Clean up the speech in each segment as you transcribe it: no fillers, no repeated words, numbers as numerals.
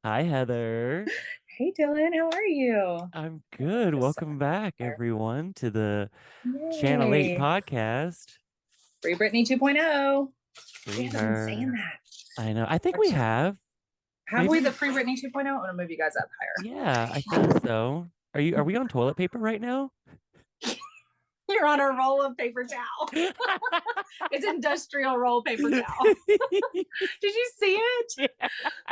Hi, Heather. Hey Dylan, how are you? I'm Let me put good. this Welcome back, there. everyone, to the Channel 8 Yay. podcast. Free Britney 2.0. We Free haven't been saying her. that. I know. I think we Which is, have. have we the Maybe. Free Britney 2.0? I'm going to move you guys up Yeah, I think so. Are we on toilet paper right now? higher. You're on a roll of paper towel. It's industrial roll paper towel. Did you see it? Yeah.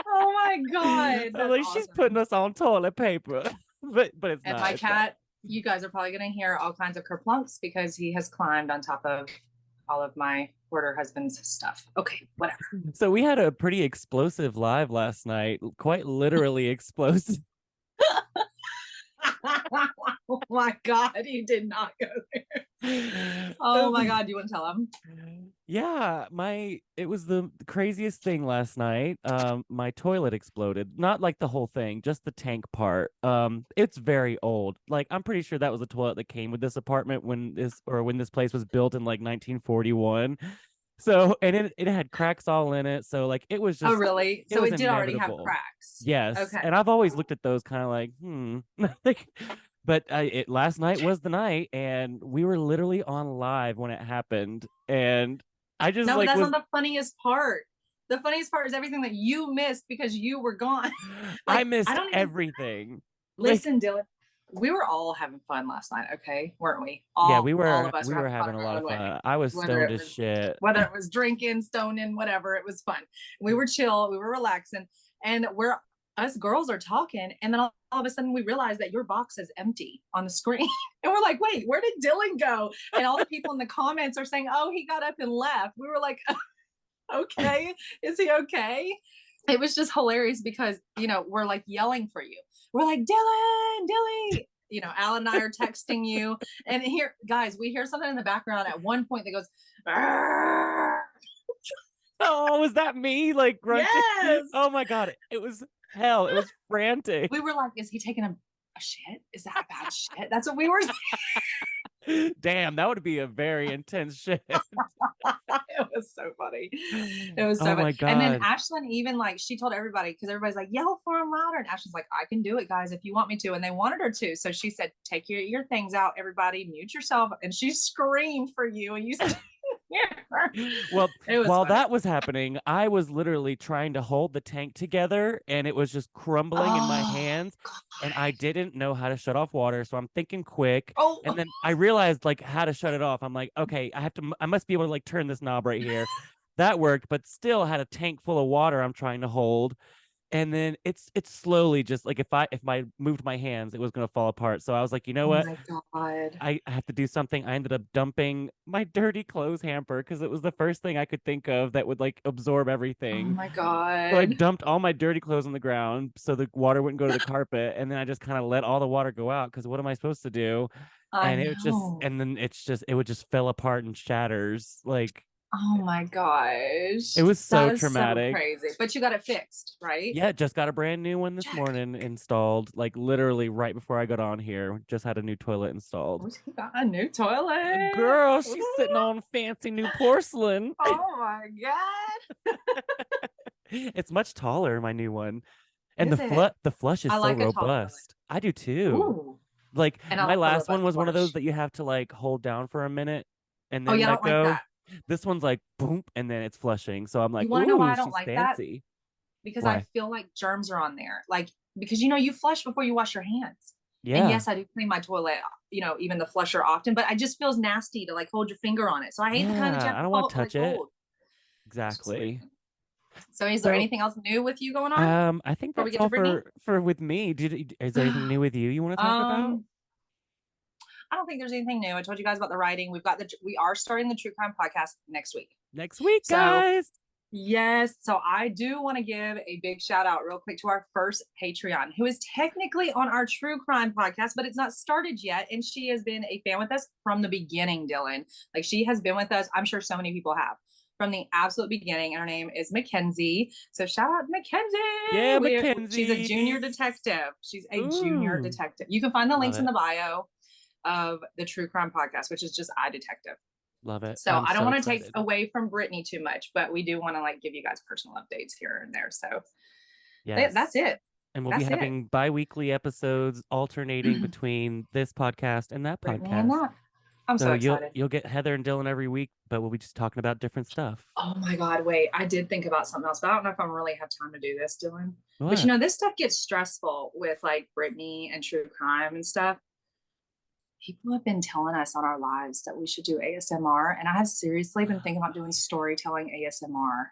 Oh my God. I'm That's like, she's putting awesome. us on toilet paper. But it's And not. my It's not. cat, you guys are probably going to hear all kinds of kerplunks because he has climbed on top of all of my hoarder husband's stuff. Okay, whatever. So we had a pretty explosive live last night, quite literally explosive. Oh my God, you did not go there. Oh my God, do you want to tell him? Yeah, my it was the craziest thing last night. My toilet exploded. Not like the whole thing, just the tank part. It's very old. Like I'm pretty sure that was the toilet that came with this apartment when this place was built in like 1941. So, and it had cracks all in it. So like Oh, really? it So was it did already have inevitable. cracks. Yes. Okay. And I've always looked at those kind of like, like, but last night was the night, and we were literally on live when it happened, and I just No, but like that's was not the funniest part. The funniest part is everything that you missed because you were gone. I Like, I missed don't even everything. Like, listen, Dylan. We were all having fun last night, okay? Weren't we? yeah, All of us we were were having fun having in a our lot own of way. fun. I was Whether stoned it as was shit. whether it was drinking, stoning, whatever, it was fun. We were chill, we were relaxing, and we're us girls are talking, and then all of a sudden we realize that your box is empty on the screen. And we're like, wait, where did Dylan go? And all the people in the comments are saying, oh, he got up and left. We were like, okay, is he okay? It was just hilarious because, we're like yelling for you. We're like, Dylan, Dilly. Alan and I are texting you. And here, guys, we hear something in the background at one point that goes, "Arr!" Oh, was that me like grunting? Yes. Oh my God. It was hell. It was frantic. We were like, is he taking a shit? Is that a bad shit? That's what we were saying. Damn, that would be a very intense shit. It was so funny. It was so Oh funny. my And then God. Ashlyn even like she told everybody because everybody's like, yell for him louder. And Ashlyn's like, I can do it, guys, if you want me to. And they wanted her to. So she said, take your things out, everybody, mute yourself. And she screamed for you. And you said, yeah. Well, It was while funny. that was happening, I was literally trying to hold the tank together, and it was just crumbling in my Oh, hands, and I didn't know how to shut off water, so I'm thinking quick. And oh, then I realized like how to shut it off. I'm like, okay, I must be able to like turn this knob right here. That worked, but still had a tank full of water I'm trying to hold, and then it's slowly just like if I moved my hands, it was gonna fall apart. So I was like, you know oh what? my God. I have to do something. I ended up dumping my dirty clothes hamper because it was the first thing I could think of that would like absorb Oh everything. my So I God. dumped all my dirty clothes on the ground so the water wouldn't go to the carpet, and then I just kind of let all the water go out because what am I supposed to do? I And it just know. and then it would just fell apart and shatters. Like Oh my it gosh. was so That is so traumatic. crazy. But you got it fixed, right? Yeah, just got a brand new one this Check. morning installed, like literally right before I got on here. Just had a new toilet installed. We got a new toilet. Girl, she's sitting Ooh. on fancy new porcelain. Oh my God. It's much taller, my new one. And Is it? the flush is I so like a tall toilet. robust. I do too. Ooh. Like And I my like a last one robust was one of those flush. that you have to like hold down for a minute and Oh, then yeah, I let don't like go. that. This one's like boom and then it's flushing. So I'm You like, want to know why ooh, I don't she's like that? fancy. Because I Why? feel like germs are on there. Like, because you flush before you wash your hands. And Yeah. yes, I do clean my toilet, even the flusher often, but I just feels nasty to like hold your finger on it. So I hate the kind that you Yeah. have I to don't want hold, to like touch it. hold. It's just weird. Exactly. So is there So anything else new with you going on I think before we that's get to all Brittany? for with me. Is there anything new with you want to talk about? um, I don't think there's anything new. I told you guys about the writing. We are starting the true crime podcast next week. Next week, So guys. yes, so I do want to give a big shout out real quick to our first Patreon, who is technically on our true crime podcast, but it's not started yet. And she has been a fan with us from the beginning, Dylan. Like she has been with us. I'm sure so many people have from the absolute beginning. And her name is Mackenzie. So shout out Yeah, Mackenzie. She's a junior Mackenzie. detective. She's a junior Ooh, detective. You can find the love links in it. the bio of the true crime podcast, which is just iDetective. Love it. So I'm I don't so want to take excited. away from Brittany too much, but we do want to like give you guys personal updates here and there. So Yes. That's it. And we'll be That's it. having bi-weekly episodes alternating between this podcast and that Brittany and podcast. that. I'm So so you'll excited. you'll get Heather and Dylan every week, but we'll be just talking about different stuff. Oh my God, wait. I did think about something else, but I don't know if I'm really have time to do this, Dylan. But What? this stuff gets stressful with like Britney and true crime and stuff. People have been telling us on our lives that we should do ASMR, and I have seriously been thinking about doing storytelling ASMR.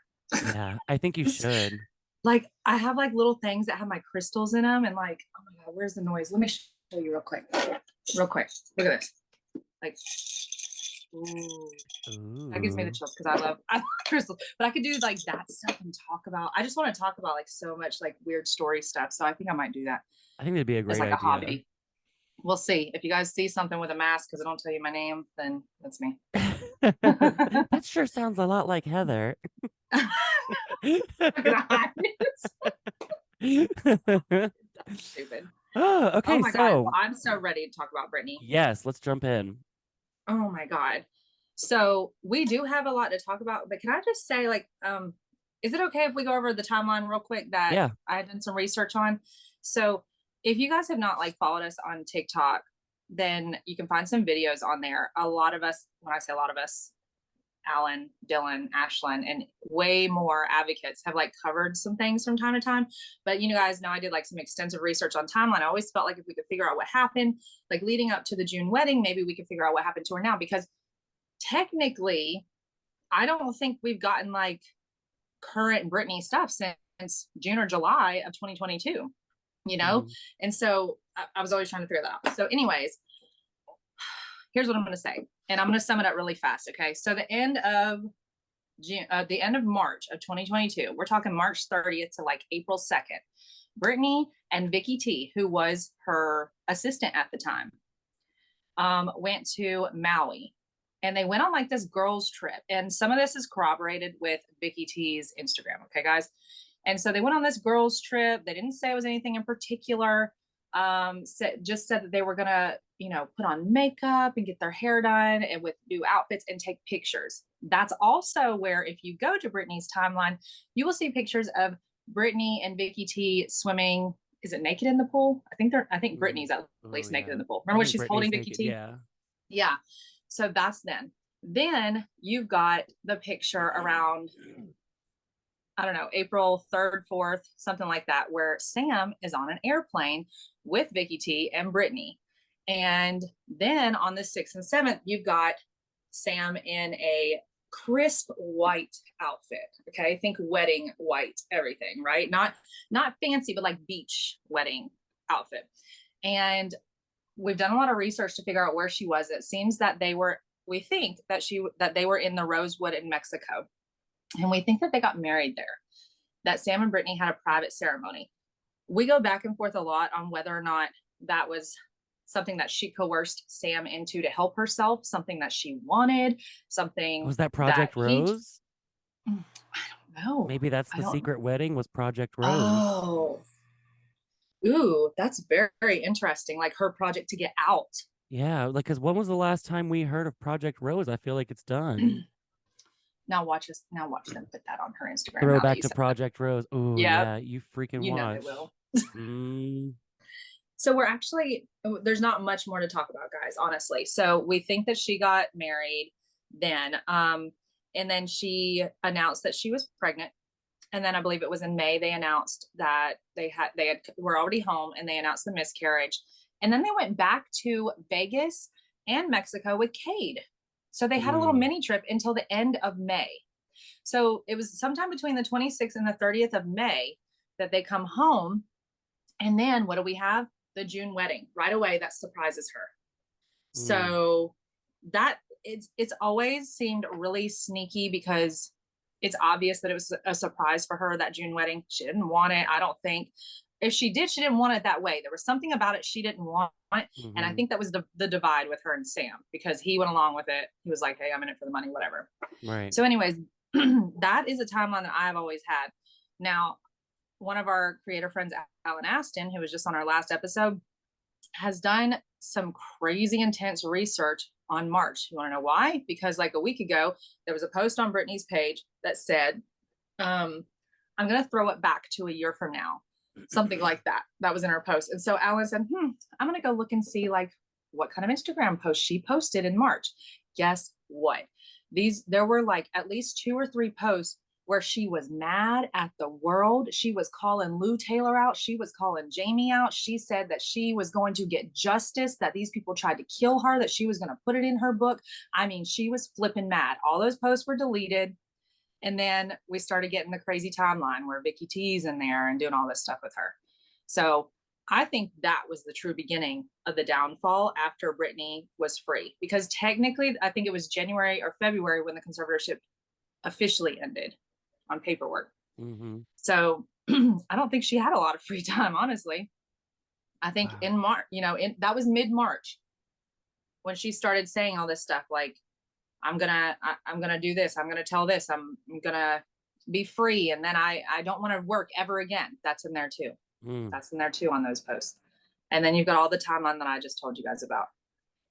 Yeah, I think you should. Like I have like little things that have my crystals in them, and like, oh my God, where's the noise? Let me show you real quick. Real quick. Look at this. Like, ooh. That gives me the Ooh. chills because I love crystals. But I could do like that stuff and talk about. I just want to talk about like so much like weird story stuff. So I think I might do that I think it'd be a as great like a idea. hobby. We'll see. If you guys see something with a mask because I don't tell you my name, then that's me. That sure sounds a lot like Heather. Stupid. Oh, Oh okay. my God. So Well, I'm so ready to talk about Britney. yes, let's jump in. Oh my God. So we do have a lot to talk about, but can I just say, like, is it okay if we go over the timeline real quick that Yeah. I had done some research on? So if you guys have not like followed us on TikTok, then you can find some videos on there. A lot of us, when I say a lot of us, Alan, Dylan, Ashlyn, and way more advocates have like covered some things from time to time. But you guys know I did like some extensive research on timeline. I always felt like if we could figure out what happened, like leading up to the June wedding, maybe we could figure out what happened to her now. Because technically, I don't think we've gotten like current Britney stuff since June or July of 2022, you know? Mhm. And so I was always trying to figure that out. So, anyways, here's what I'm going to say. And I'm going to sum it up really fast. Okay. So the end of June, the end of March of 2022, we're talking March 30th to like April 2nd. Brittany and Vicky T, who was her assistant at the time, went to Maui, and they went on like this girls trip. And some of this is corroborated with Vicky T's Instagram. Okay, guys. And so they went on this girls trip. They didn't say it was anything in particular. Just said that they were gonna, put on makeup and get their hair done and with new outfits and take pictures. That's also where, if you go to Brittany's timeline, you will see pictures of Brittany and Vicky T swimming. Is it naked in the pool? I think Mm. Brittany's at Oh least naked yeah. in the pool. I Remember when think she's holding Brittany's Vicky naked. T? Yeah. Yeah. So that's then. Then you've got the picture around, I don't know, April 3rd, 4th, something like that, where Sam is on an airplane with Vicky T and Brittany. And then on the 6th and 7th, you've got Sam in a crisp white outfit. Okay. Think wedding white, everything, right? Not fancy, but like beach wedding outfit. And we've done a lot of research to figure out where she was. It seems that we think that they were in the Rosewood in Mexico. And we think that they got married there, that Sam and Brittany had a private ceremony. We go back and forth a lot on whether or not that was something that she coerced Sam into to help herself, something that she wanted, something Was that that Project he, Rose? I don't know. Maybe that's I the don't know. secret wedding was Project Rose. Oh, ooh, that's very, very interesting. Like her project to get out. Yeah, like because when was the last time we heard of Project Rose? I feel like it's done. Now watch them put that on her Instagram now that Throwback you to said that. Project Rose. Oh Yeah, yeah, you freaking you know they watch. will. Mm. So we're actually, there's not much more to talk about, guys, honestly. So we think that she got married then. And then she announced that she was pregnant. And then I believe it was in May, they announced that were already home, and they announced the miscarriage. And then they went back to Vegas and Mexico with Cade. So they had a little Mm. mini trip until the end of May. So it was sometime between the 26th and the 30th of May that they come home. And then what do we have? The June wedding right away. That surprises her. Mm. So that it's always seemed really sneaky because it's obvious that it was a surprise for her, that June wedding. She didn't want it, I don't think. If she did, she didn't want it that way. There was something about it she didn't want. And I Hmm. think that was the divide with her and Sam, because he went along with it. He was like, hey, I'm in it for the money, whatever. Right. So, anyways, that is a timeline that I've always had. Now, one of our creator friends, Alan Aston, who was just on our last episode, has done some crazy intense research on March. You want to know why? Because like a week ago, there was a post on Brittany's page that said, um, I'm going to throw it back to a year from now. Something like that. That was in her post. And so Alan said, I'm going to go look and see like what kind of Instagram post she posted in March. Guess what? There were like at least 2 or 3 posts where she was mad at the world. She was calling Lou Taylor out. She was calling Jamie out. She said that she was going to get justice, that these people tried to kill her, that she was going to put it in her book. I mean, she was flipping mad. All those posts were deleted. And then we started getting the crazy timeline where Vicky T's in there and doing all this stuff with her. So I think that was the true beginning of the downfall after Britney was free. Because technically, I think it was January or February when the conservatorship officially ended on paperwork. Mm-hmm. So I don't think she had a lot of free time, honestly. I think in March, that was mid-March when she started saying all this stuff like, I'm gonna do this. I'm gonna tell this. I'm gonna be free, and then I don't want to work ever again. That's in there too. That's in there too on those posts. And then you've got all the timeline that I just told you guys about.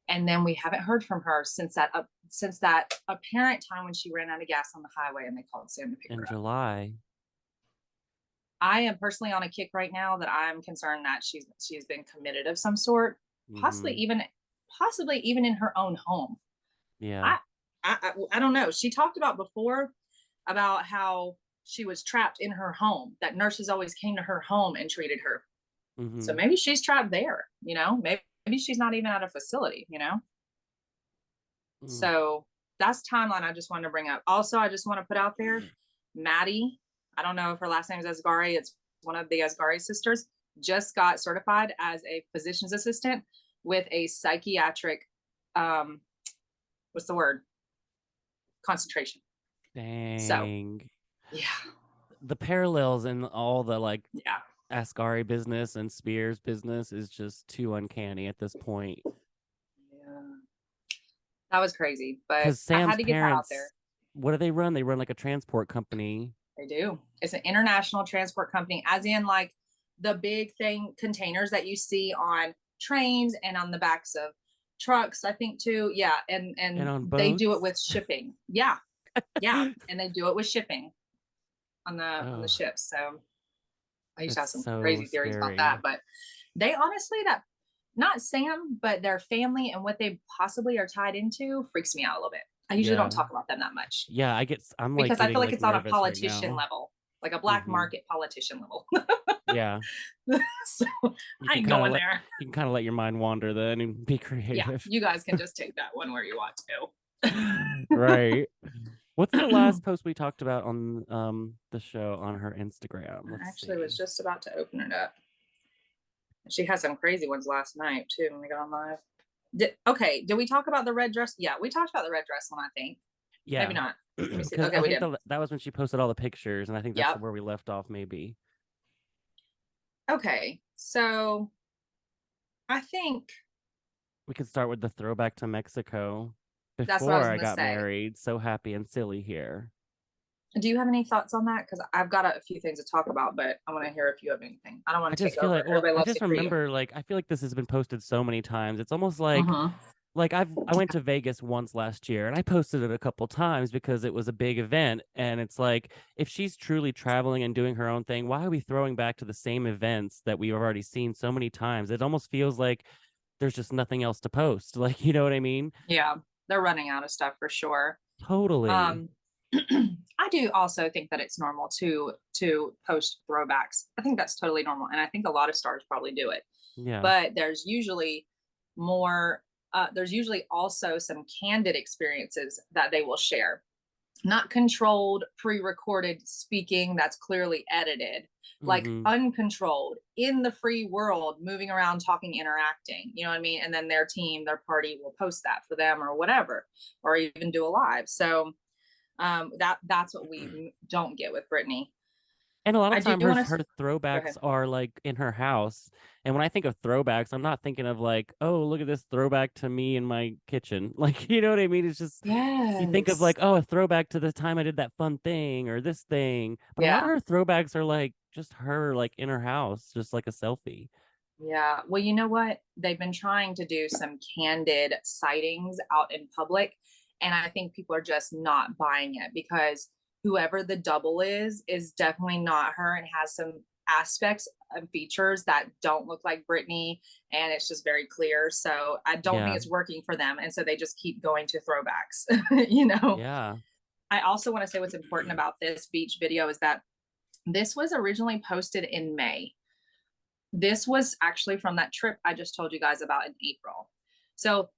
And then we haven't heard from her since that apparent time when she ran out of gas on the highway and they called Sam to pick her up. In July. I am personally on a kick right now that I'm concerned that she's been committed of some sort, possibly even in her own home. Yeah. I don't know. She talked about before about how she was trapped in her home, that nurses always came to her home and treated her. So maybe she's trapped there, maybe she's not even at a facility, So that's timeline I just wanted to bring up. Also, I just want to put out there, Maddie, I don't know if her last name is Asghari. It's one of the Asghari sisters, just got certified as a physician's assistant with a psychiatric, what's the word? Concentration. Dang. So, yeah. The parallels in all the yeah. Asghari business and Spears business is just too uncanny at this point. Yeah. That was crazy, but because I had Sam's to get that out parents, there. what do they run? They run like a transport company. They do. It's an international transport company, as in like the big thing containers that you see on trains and on the backs of trucks, I think too. Yeah. And on they boats? do it with shipping. Yeah. Yeah. And they do it with shipping on the ships. So I used to have some crazy theories about that, but they honestly, that not Sam, but their family and what they possibly are tied into freaks me out a little bit. I usually don't talk about them that much. Yeah, I'm like, because I feel like it's on a nervous right politician now. level, like a black market politician level. Yeah. So I ain't going there. You can kind of let your mind wander then and be creative. Yeah, you guys can just take that one where you want to. Right. What's the last post we talked about on the show on her Instagram? I actually was just about to open it up. She had some crazy ones last night too when we got on live. Did we talk about the red dress? Yeah, we talked about the red dress one, I think. Yeah. Maybe not. Let me see. Okay, I think that was when she posted all the pictures, and I think that's where we left off, maybe. Okay, so I think we could start with the throwback to Mexico. Before I got married, so happy and silly here. Do you have any thoughts on that? Because I've got a few things to talk about, but I want to hear if you have anything. I don't want to take over. I just remember, I feel like this has been posted so many times. It's almost like, I went to Vegas once last year, and I posted it a couple times because it was a big event. And it's like, if she's truly traveling and doing her own thing, why are we throwing back to the same events that we've already seen so many times? It almost feels like there's just nothing else to post. Like, you know what I mean? Yeah, they're running out of stuff for sure. Totally. I do also think that it's normal to post throwbacks. I think that's totally normal, and I think a lot of stars probably do it. Yeah. But there's usually more. There's usually also some candid experiences that they will share, not controlled, pre-recorded speaking that's clearly edited, like uncontrolled in the free world, moving around, talking, interacting. You know what I mean? And then their team, their party will post that for them or whatever, or even do a live. So. That's what we don't get with Britney. And a lot of times her throwbacks are like in her house. And when I think of throwbacks, I'm not thinking of like, oh, look at this throwback to me in my kitchen. Like, you know what I mean? It's just, you think of like, oh, a throwback to the time I did that fun thing or this thing. But a lot of her throwbacks are like just her like in her house, just like a selfie. Yeah. Well, you know what? They've been trying to do some candid sightings out in public. And I think people are just not buying it because whoever the double is definitely not her and has some aspects and features that don't look like Britney, and it's just very clear. So I don't think Yeah. it's working for them, and so they just keep going to throwbacks. You know. Yeah. I also want to say what's important about this beach video is that this was originally posted in May. This was actually from that trip I just told you guys about in April. So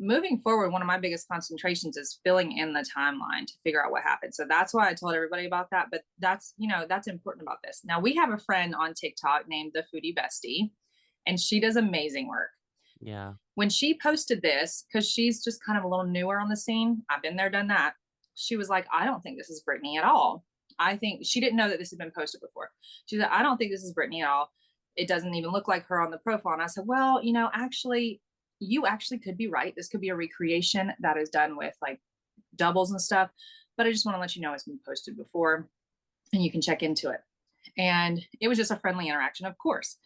moving forward, one of my biggest concentrations is filling in the timeline to figure out what happened. So that's why I told everybody about that. But that's, that's important about this. Now we have a friend on TikTok named the Foodie Bestie, and she does amazing work. Yeah. When she posted this, because she's just kind of a little newer on the scene, I've been there, done that. She was like, I don't think this is Britney at all. I think she didn't know that this had been posted before. She said, I don't think this is Britney at all. It doesn't even look like her on the profile. And I said, well, actually, you actually could be right. This could be a recreation that is done with like doubles and stuff. But I just want to let you know it's been posted before and you can check into it. And it was just a friendly interaction, of course.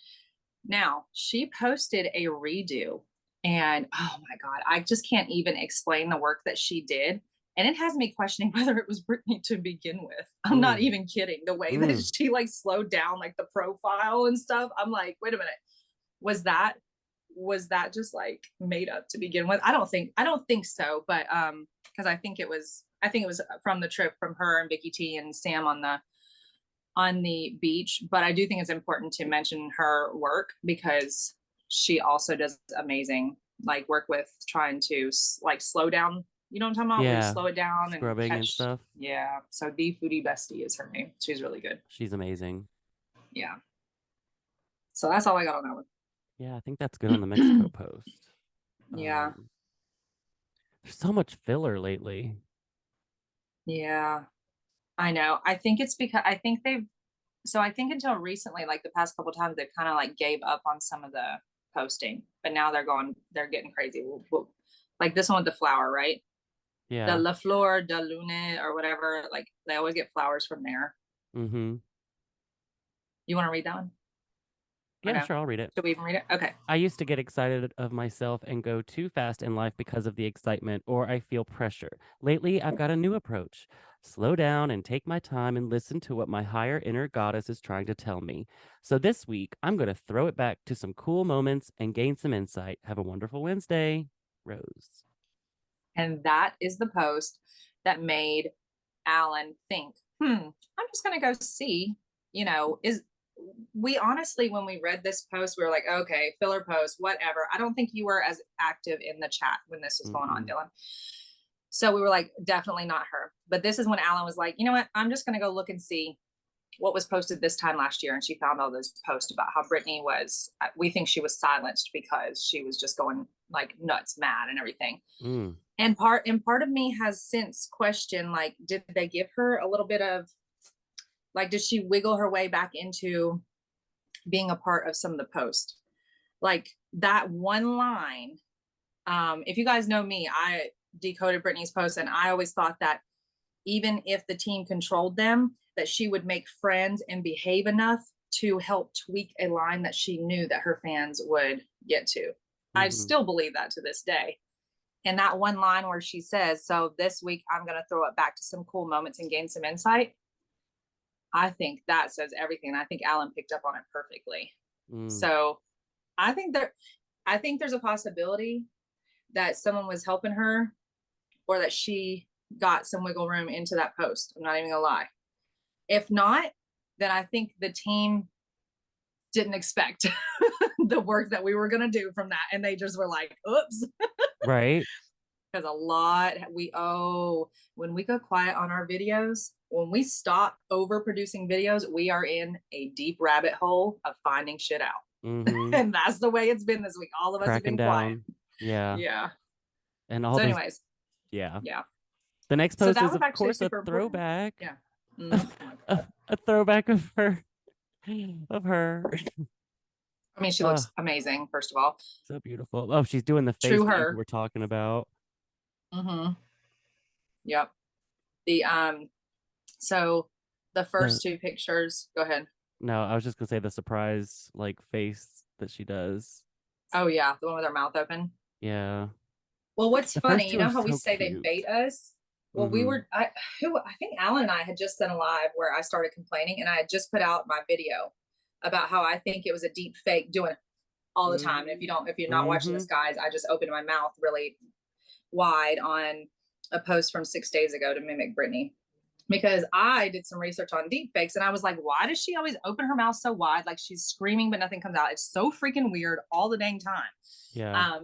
Now, she posted a redo, and oh my God, I just can't even explain the work that she did. And it has me questioning whether it was Britney to begin with. I'm not Mm. even kidding. The way that Mm. she like slowed down like the profile and stuff, I'm like, wait a minute, was that just like made up to begin with? I don't think so, but because I think it was from the trip from her and Vicky T and Sam on the beach. But I do think it's important to mention her work because she also does amazing like work with trying to like slow down. You know what I'm talking about? Where you Yeah. slow it down and Scrubbing and catch. stuff. Yeah. So the Foodie Bestie is her name. She's really good. She's amazing. Yeah. So that's all I got on that Yeah, I think that's good on the Mexico one. post. Yeah. There's so much filler lately. Yeah. I know. I think it's because I think until recently, like the past couple times, they've kind of like gave up on some of the posting, but now they're getting crazy. Like this one with the flower, right? The Yeah. La Flor de Lune or whatever. Like they always get flowers from there. Mm-hmm. You want to read that one? Or Yeah, no? sure, I'll read it. Should we even read it? Okay. I used to get excited of myself and go too fast in life because of the excitement, or I feel pressure. Lately, I've got a new approach. Slow down and take my time and listen to what my higher inner goddess is trying to tell me. So this week, I'm going to throw it back to some cool moments and gain some insight. Have a wonderful Wednesday, Rose. And that is the post that made Alan think, I'm just going to go see, is we honestly, when we read this post, we were like, okay, filler post, whatever. I don't think you were as active in the chat when this was going on, Mm-mm. Dylan. So we were like, definitely not her. But this is when Alan was like, you know what? I'm just going to go look and see what was posted this time last year. And she found all those posts about how Britney was, we think she was silenced because she was just going like nuts, mad and everything. Mm. And part of me has since questioned, like, did they give her a little bit of, like, did she wiggle her way back into being a part of some of the posts? Like that one line. If you guys know me, I decoded Britney's post, and I always thought that even if the team controlled them, that she would make friends and behave enough to help tweak a line that she knew that her fans would get to. I Mm-hmm. still believe that to this day. And that one line where she says, so this week I'm going to throw it back to some cool moments and gain some insight. I think that says everything. I think Alan picked up on it perfectly. Mm. So I think there's a possibility that someone was helping her or that she got some wiggle room into that post. I'm not even gonna lie. If not, then I think the team didn't expect the work that we were gonna do from that. And they just were like, oops. Right? Because a lot when we go quiet on our videos, when we stop overproducing videos, we are in a deep rabbit hole of finding shit out. Mm-hmm. And that's the way it's been this week. All of us have Cracking been quiet. down. Yeah. Yeah. And all So, those, anyways, yeah. yeah. The next So post that is, was of actually course, a super important. throwback. Yeah. a, Oh my God. a throwback of her. Of her. I mean, she Oh, looks amazing, first of all. so beautiful. Oh, she's doing the face True that you her. were talking about. Mm-hmm. Yep. The so the The first two pictures, go ahead. No, I was just gonna say the surprise like face that she does. Oh yeah, the one with her mouth open. Yeah. Well, what's The first funny, you two are know how we so say they cute. bait us? Well, I think Alan and I had just done a live where I started complaining, and I had just put out my video about how I think it was a deep fake doing it all the time. And if you're not watching this, guys, I just opened my mouth really wide on a post from 6 days ago to mimic Britney, because I did some research on deep fakes, and I was like, why does she always open her mouth so wide, like she's screaming but nothing comes out? It's so freaking weird all the dang time. Yeah.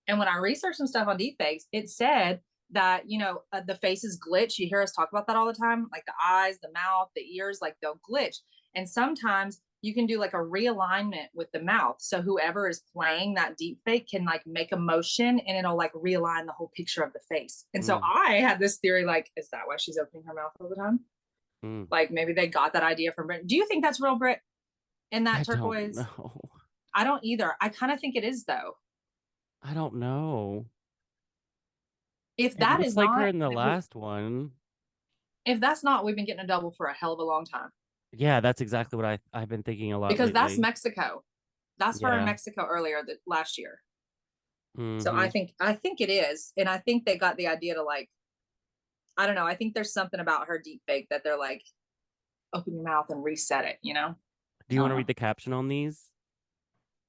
And when I researched some stuff on deep fakes, it said that the faces glitch. You hear us talk about that all the time, like the eyes, the mouth, the ears, like they'll glitch. And sometimes you can do like a realignment with the mouth, so whoever is playing that deep fake can like make a motion and it'll like realign the whole picture of the face. And so I had this theory, like, is that why she's opening her mouth all the time? Like maybe they got that idea from Brit. Do you think that's real, Brit, in that turquoise? I don't know. I don't either. I kind of think it is, though. I don't know. If that looks is like not her in the last one. If that's not, we've been getting a double for a hell of a long time. Yeah, that's exactly what I've been thinking a lot because lately. that's Mexico. That's her in Mexico earlier last year. So I think it is, and I think they got the idea to like, I don't know. I think there's something about her deep fake that they're like, open your mouth and reset it. Do you want to read the caption on these?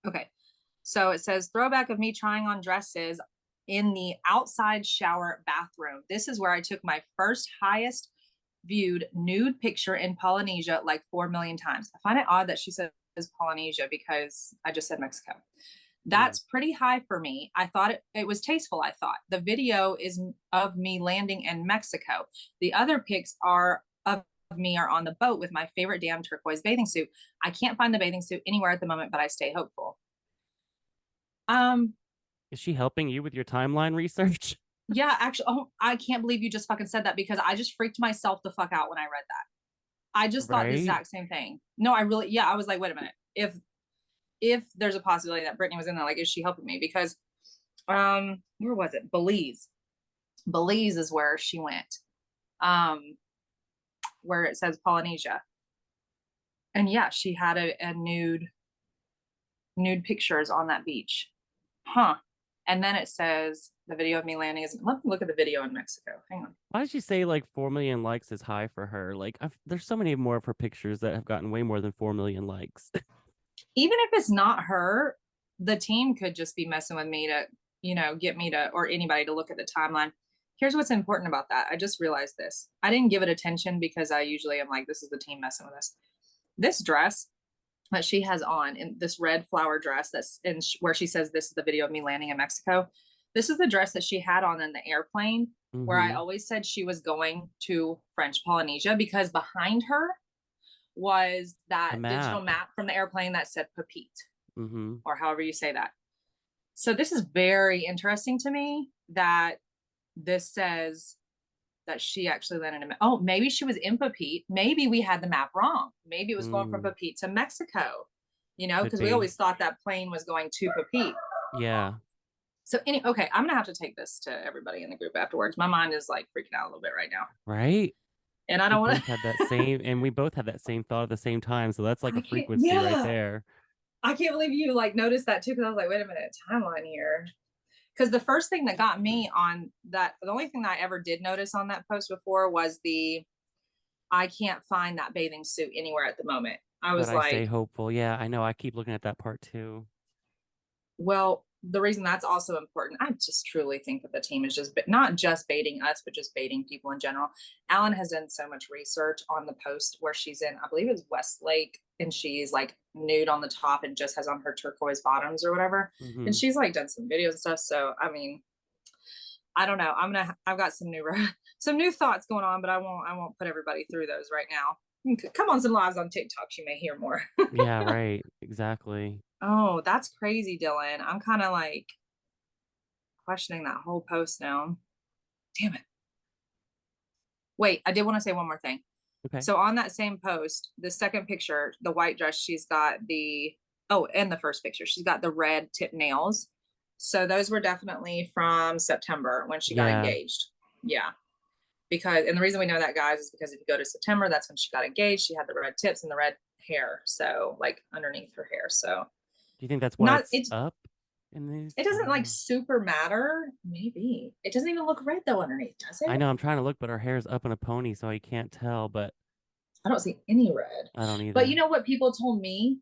Okay. So it says, throwback of me trying on dresses in the outside shower bathroom. This is where I took my first highest viewed nude picture in Polynesia like 4 million times. I find it odd that she says Polynesia because I just said Mexico. That's pretty high for me. I thought it was tasteful. I thought the video is of me landing in Mexico. The other pics of me are on the boat with my favorite damn turquoise bathing suit. I can't find the bathing suit anywhere at the moment, but I stay hopeful. Is she helping you with your timeline research? Yeah, actually, I can't believe you just fucking said that, because I just freaked myself the fuck out when I read that. I just thought the exact same thing. No, I was like, wait a minute. If there's a possibility that Britney was in there, like, is she helping me? Because, where was it? Belize is where she went. Where it says Polynesia. And yeah, she had a nude pictures on that beach. Huh. And then it says the video of me landing is. Let me look at the video in Mexico. Hang on. Why did you say like 4 million likes is high for her? Like, there's so many more of her pictures that have gotten way more than 4 million likes. Even if it's not her, the team could just be messing with me to, get me to, or anybody to look at the timeline. Here's what's important about that. I just realized this. I didn't give it attention because I usually am like, this is the team messing with us. This dress that she has on, in this red flower dress that's in where she says this is the video of me landing in Mexico. This is the dress that she had on in the airplane where I always said she was going to French Polynesia, because behind her was that digital map from the airplane that said Pepite, or however you say that. So this is very interesting to me that this says that she actually landed in. Oh, maybe she was in Pepite. Maybe we had the map wrong. Maybe it was going from Pepite to Mexico, because we always thought that plane was going to Pepite. Yeah. So okay, I'm gonna have to take this to everybody in the group afterwards. My mind is like freaking out a little bit right now. Right. And I don't want to have that same, and we both had that same thought at the same time. So that's like a frequency right there. I can't believe you like noticed that too, because I was like, wait a minute, timeline here. Because the first thing that got me on that, the only thing that I ever did notice on that post before was I can't find that bathing suit anywhere at the moment. I was like, stay hopeful. Yeah, I know. I keep looking at that part too. Well, the reason that's also important, I just truly think that the team is just not just baiting us, but just baiting people in general. Alan has done so much research on the post where she's in, I believe it's Westlake, and she's like nude on the top and just has on her turquoise bottoms or whatever. And she's like done some videos and stuff. So, I mean, I don't know. I've got some new thoughts going on, but I won't put everybody through those right now. Come on some lives on TikTok. You may hear more. Yeah, right. Exactly. Oh, that's crazy, Dylan. I'm kind of like questioning that whole post now. Damn it. Wait, I did want to say one more thing. Okay. So on that same post, the second picture, the white dress, she's got and the first picture, she's got the red tip nails. So those were definitely from September when she got engaged. Yeah. And the reason we know that, guys, is because if you go to September, that's when she got engaged. She had the red tips and the red hair. So like underneath her hair. So do you think that's why it's up? And these, It I doesn't don't like know. super matter. Maybe. It doesn't even look red though underneath, does I it? know I'm trying to look, but her hair's up in a pony, so I can't tell. But I don't see any red. I don't But you either. know what people told me?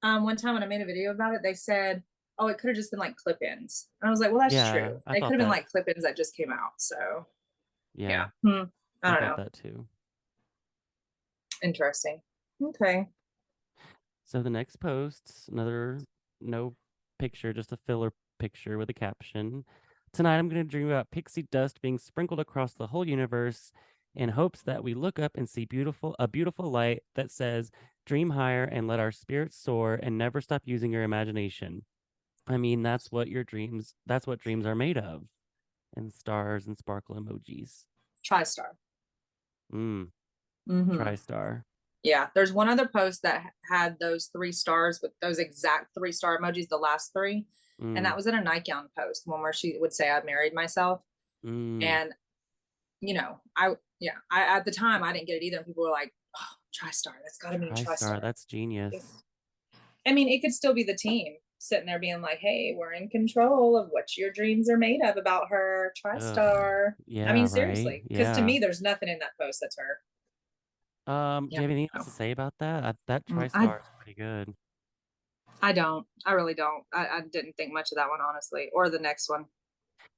One time when I made a video about it, they said, "Oh, it could have just been like clip-ins." And I was like, "Well, that's Yeah, true. I It could thought have been that. like clip-ins that just came out." So yeah. Yeah, I I don't thought know. that too. Interesting. Okay. So the next post, another no picture, just a filler picture with a caption. Tonight I'm going to dream about pixie dust being sprinkled across the whole universe in hopes that we look up and see a beautiful light that says, "Dream higher and let our spirits soar and never stop using your imagination." I mean, that's what dreams are made of. And stars and sparkle emojis. TriStar. Mm, Mm-hmm. TriStar. Yeah. There's one other post that had those 3 stars with those exact 3 star emojis, the last three. And that Mm, was in a nightgown post, one where she would say, "I married myself." mm. And I at the time I didn't get it either. And people were like, "Oh, TriStar, that's gotta mean TriStar. TriStar." That's genius. I mean, it could still be the team sitting there being like, "Hey, we're in control of what your dreams are made of about her, Ugh. TriStar." I Yeah, mean, right. seriously, because to Yeah. me, there's nothing in that post that's her. Do Yeah, you have anything else no. to say about that? That Mm, I TriStar is pretty good. I don't. I really don't. I didn't think much of that one honestly, or the next one.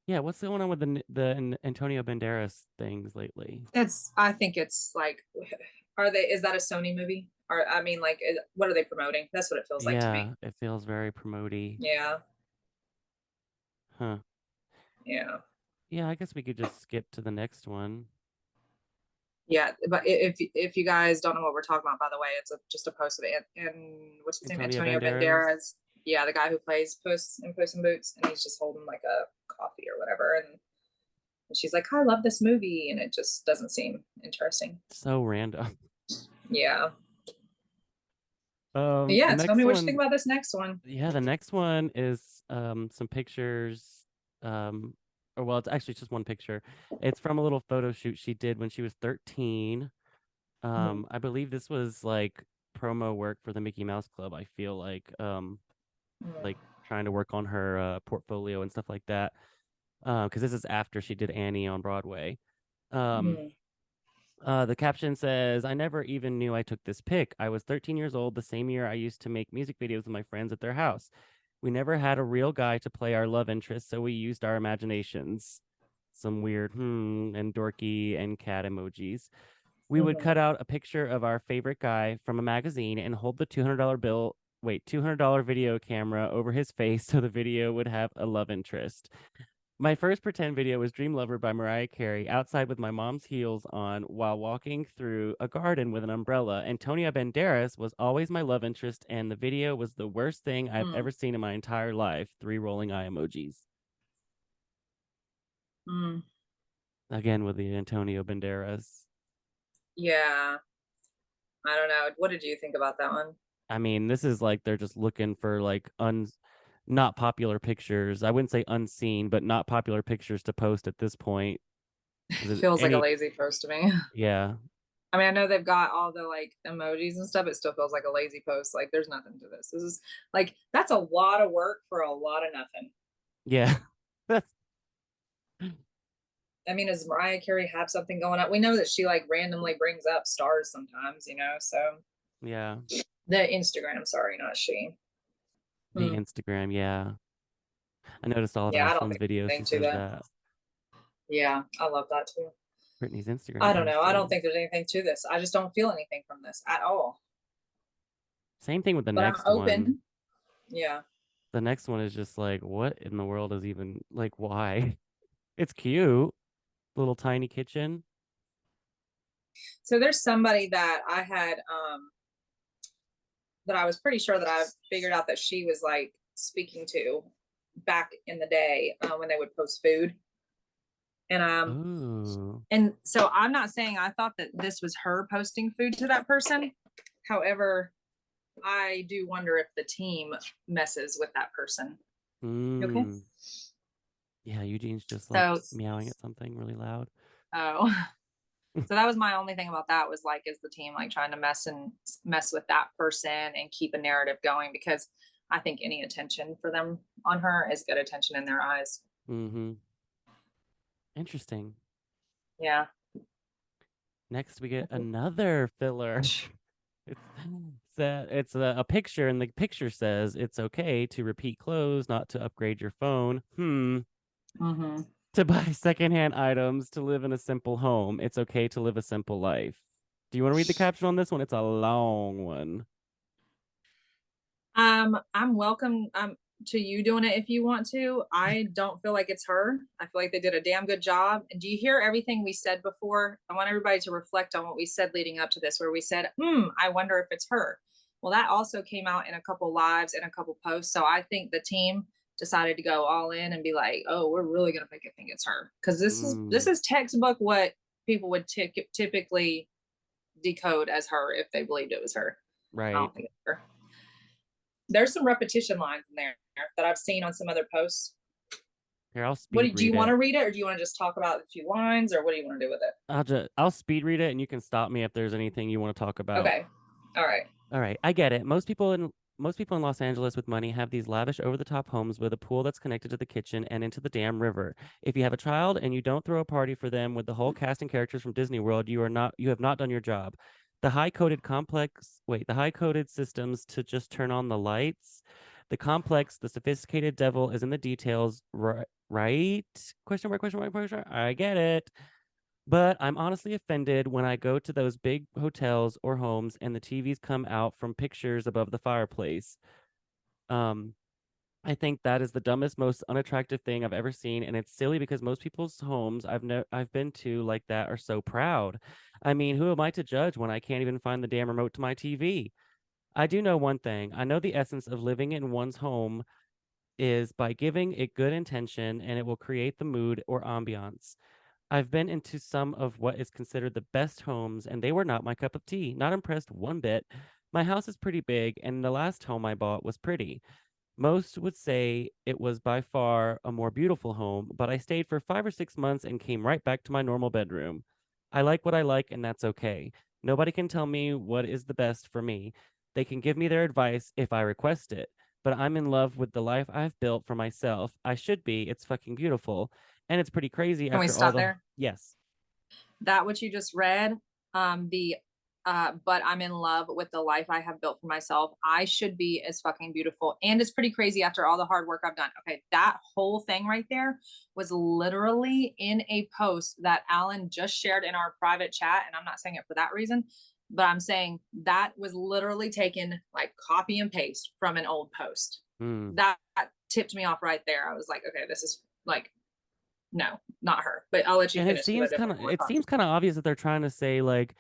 Yeah, what's going on with the Antonio Banderas things lately? I think it's like, are they? Is that a Sony movie? Or I mean, like, what are they promoting? That's what it feels like to me. Yeah, it feels very promoty. Yeah, Huh. yeah. Yeah, I guess we could just skip to the next one. Yeah, but if you guys don't know what we're talking about, by the way, it's just a post of it. And what's his name? Antonio Antonio Banderas. Banderas. Yeah, the guy who plays Puss in Boots, and he's just holding like a coffee or whatever. And she's like, "I love this movie," and it just doesn't seem interesting. So random. Yeah, but The yeah. Tell me next what you think one, about this next one. yeah, the next one is some pictures um or well, it's actually just one picture. It's from a little photo shoot she did when she was 13. Mm, I believe this was like promo work for the Mickey Mouse Club. I feel like mm, trying to work on her portfolio and stuff like that. Because this is after she did Annie on Broadway. Um, mm, the caption says, "I never even knew I took this pic. I was 13 years old, the same year I used to make music videos with my friends at their house. We never had a real guy to play our love interest, so we used our imaginations." Some weird and dorky and cat emojis. We would mhm, cut out a picture of our favorite guy from a magazine and hold the $200 video camera over his face so the video would have a love interest. My first pretend video was Dream Lover by Mariah Carey, outside with my mom's heels on while walking through a garden with an umbrella. Antonia Banderas was always my love interest, and the video was the worst thing I've mm, ever seen in my entire life. 3 rolling eye emojis. mm. Again with the Antonio Banderas. Yeah, I don't know. What did you think about that one? I mean, this is like they're just looking for like not popular pictures. I wouldn't say unseen, but not popular pictures to post at this point. Is it Feels like a any? lazy post to me. Yeah, I mean, I know they've got all the like emojis and stuff. It still feels like a lazy post. Like there's nothing to this. This is like that's a lot of work for a lot of nothing. yeah. That's I mean, does Mariah Carey have something going on? We know that she like randomly brings up stars sometimes, so yeah. the Instagram, sorry, not she. The Hmm. Instagram, yeah. I noticed all of Yeah, her I don't son's think videos. She anything to says that. that Yeah, I love that too. Britney's Instagram I don't know. I don't think person. there's anything to this. I just don't feel anything from this at all. Same thing with the But I'm next one. open. Yeah. The next one is just like, what in the world is even like? Why? It's cute, little tiny kitchen. So there's somebody that I had that I was pretty sure that I figured out that she was like speaking to back in the day when they would post food. And Ooh. and so I'm not saying I thought that this was her posting food to that person. However, I do wonder if the team messes with that person. Okay. Mm. Yeah, Eugene's just like So meowing at something really loud. oh so that was my only thing about that was, like, is the team like trying to mess with that person and keep a narrative going? Because I think any attention for them on her is good attention in their eyes. Mm-hmm. Interesting. Yeah. Next, we get another filler. It's a picture, and the picture says it's okay to repeat clothes, not to upgrade your phone. Mm-hmm. To buy secondhand items, to live in a simple home. It's okay to live a simple life. Do you want to read the caption on this one? It's a long one. I'm welcome to you doing it if you want to. I don't feel like it's her. I feel like they did a damn good job. And do you hear everything we said before? I want everybody to reflect on what we said leading up to this, where we said, I wonder if it's her. Well, that also came out in a couple lives and a couple posts. So I think the team decided to go all in and be like, oh, we're really gonna make it think it's her. Because this Mm, is textbook what people would typically decode as her if they believed it was her. I right. don't think it's her. There's some repetition lines in there that I've seen on some other posts. Here, I'll What speed do you read want it. to read it, or do you want to just talk about a few lines, or what do you want to do with it? I'll speed read it, and you can stop me if there's anything you want to talk about. Okay. All right. All right, I get it. Most people in Los Angeles with money have these lavish over-the-top homes with a pool that's connected to the kitchen and into the damn river. If you have a child and you don't throw a party for them with the whole cast and characters from Disney World, you have not done your job. The high-coded systems to just turn on the lights. The sophisticated devil is in the details, right? Question mark, question mark, question mark. I get it. But I'm honestly offended when I go to those big hotels or homes and the TVs come out from pictures above the fireplace. Um, I think that is the dumbest, most unattractive thing I've ever seen, and it's silly because most people's homes I've been to like that are so proud. I mean, who am I to judge when I can't even find the damn remote to my TV? I do know one thing. I know the essence of living in one's home is by giving it good intention, and it will create the mood or ambiance. I've been into some of what is considered the best homes, and they were not my cup of tea. Not impressed one bit. My house is pretty big, and the last home I bought was pretty. Most would say it was by far a more beautiful home, but I stayed for 5 or 6 months and came right back to my normal bedroom. I like what I like, and that's okay. Nobody can tell me what is the best for me. They can give me their advice if I request it, but I'm in love with the life I've built for myself. I should be. It's fucking beautiful. And it's pretty crazy Can we after all stop the. there? Yes. That what you just read, the but I'm in love with the life I have built for myself. I should be as fucking beautiful. And it's pretty crazy after all the hard work I've done. Okay, that whole thing right there was literally in a post that Alan just shared in our private chat. And I'm not saying it for that reason, but I'm saying that was literally taken like copy and paste from an old post. Hmm. That tipped me off right there. I was like, okay, this is like, no, not her. But I'll let you And it finish because I seems kind definitely of want it to talk. seems kind of obvious that they're trying to say like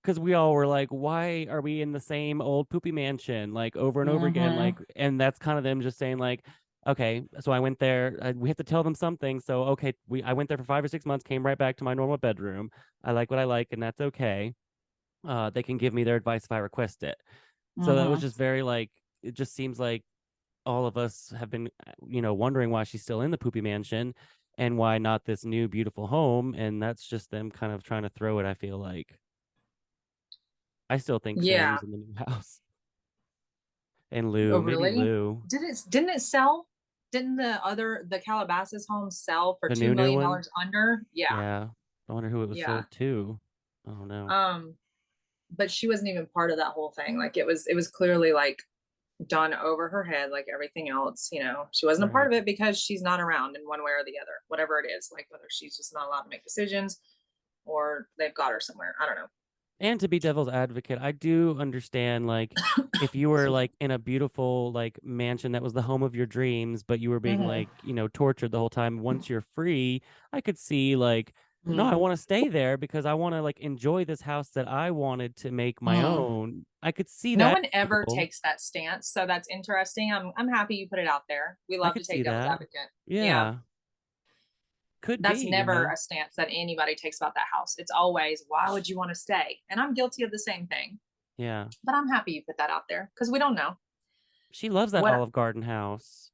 because we all were like, why are we in the same old poopy mansion like over and over again? Mm-hmm. Like, and that's kind of them just saying like, okay, so I went there. We have to tell them something. So okay, I went there for 5 or 6 months, came right back to my normal bedroom. I like what I like, and that's okay. They can give me their advice if I request it. So that was Mm-hmm. just very like, it just seems like all of us have been, wondering why she's still in the poopy mansion and why not this new beautiful home. And that's just them kind of trying to throw it, I feel like. I still think Yeah. Sammy's in the new house. And Oh, Lou, maybe really? Lou, Didn't it sell? Didn't the Calabasas home sell for the two new million one. dollars under? Yeah. Yeah. I wonder who it was Yeah. sold to. I don't know. Um, but she wasn't even part of that whole thing. Like it was clearly like done over her head, like everything else. She wasn't a part Right. of it because she's not around in one way or the other, whatever it is, like whether she's just not allowed to make decisions or they've got her somewhere. I don't know. And to be devil's advocate, I do understand like if you were Excuse me. like in a beautiful like mansion that was the home of your dreams, but you were being Mm-hmm. like, tortured the whole time. Once you're free, I could see like, no, I want to stay there because I want to like enjoy this house that I wanted to make my Mm-hmm. own. I could see No that one ever angle. takes that stance, so that's interesting. I'm happy you put it out there. We I love to could take see devil's that. advocate. Yeah. Yeah. Could That's never be. a stance that anybody takes about that house. It's always, why would you want to stay? And I'm guilty of the same thing. Yeah. But I'm happy you put that out there because we don't know. She loves that What Olive Garden house.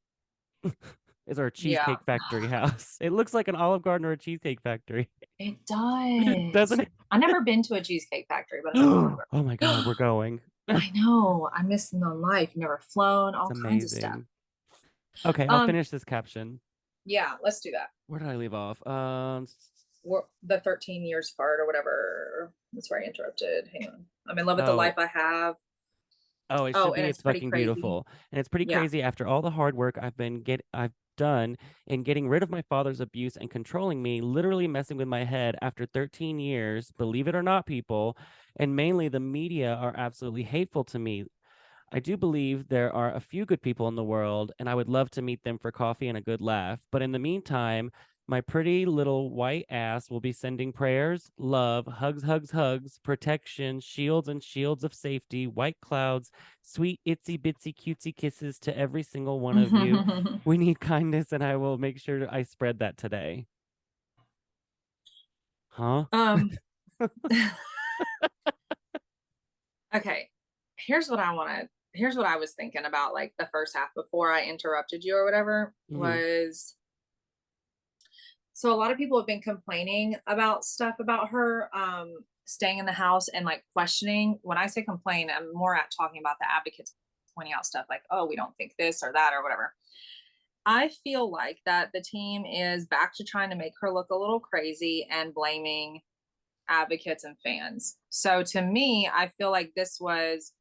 Is our Yeah, Cheesecake Factory house. It looks like an Olive Garden or a Cheesecake Factory, it doesn't does. it? I've never been to a cheesecake factory, but I know Olive Oh my God, we're Garden. going. I know. I miss them on life. Never flown, It's all kinds of stuff. amazing. Okay, I'll Um, finish this caption. yeah, let's do that. Where did I leave off? The 13 years part or whatever. That's where I interrupted. Hang on. I'm in love with the life Oh, I have. oh, it Oh, should and be. it's It's pretty fucking crazy. beautiful, and it's pretty Yeah. crazy after all the hard work I've done in getting rid of my father's abuse and controlling me, literally messing with my head after 13 years. Believe it or not, people, and mainly the media are absolutely hateful to me. I do believe there are a few good people in the world, and I would love to meet them for coffee and a good laugh. But in the meantime, my pretty little white ass will be sending prayers, love, hugs, hugs, hugs, protection, shields and shields of safety, white clouds, sweet itsy bitsy cutesy kisses to every single one of you. We need kindness, and I will make sure I spread that today. Huh? um okay. Here's what I was thinking about like the first half before I interrupted you or whatever Hmm. was so a lot of people have been complaining about stuff about her staying in the house and like questioning. When I say complain, I'm more at talking about the advocates pointing out stuff like, oh, we don't think this or that or whatever. I feel like that the team is back to trying to make her look a little crazy and blaming advocates and fans. So to me, I feel like this was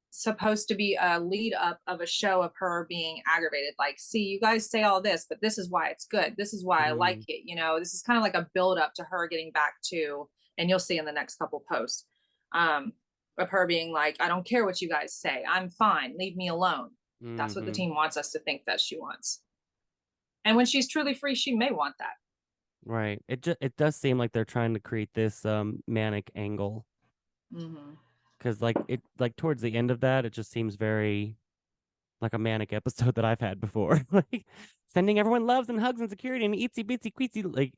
supposed to be a lead up of a show of her being aggravated. Like, see, you guys say all this, but this is why it's good. This is why I like Mm, it. You know, this is kind of like a build up to her getting back to, and you'll see in the next couple posts um, of her being like, I don't care what you guys say. I'm fine. Leave me alone. That's what the hmm. team wants us to think that she wants. And when she's truly free, she may want that. Right. It does seem like they're trying to create this manic angle. Mm-hmm. Because like towards the end of that, it just seems very like a manic episode that I've had before. Like sending everyone loves and hugs and security and itsy bitsy queetsy, like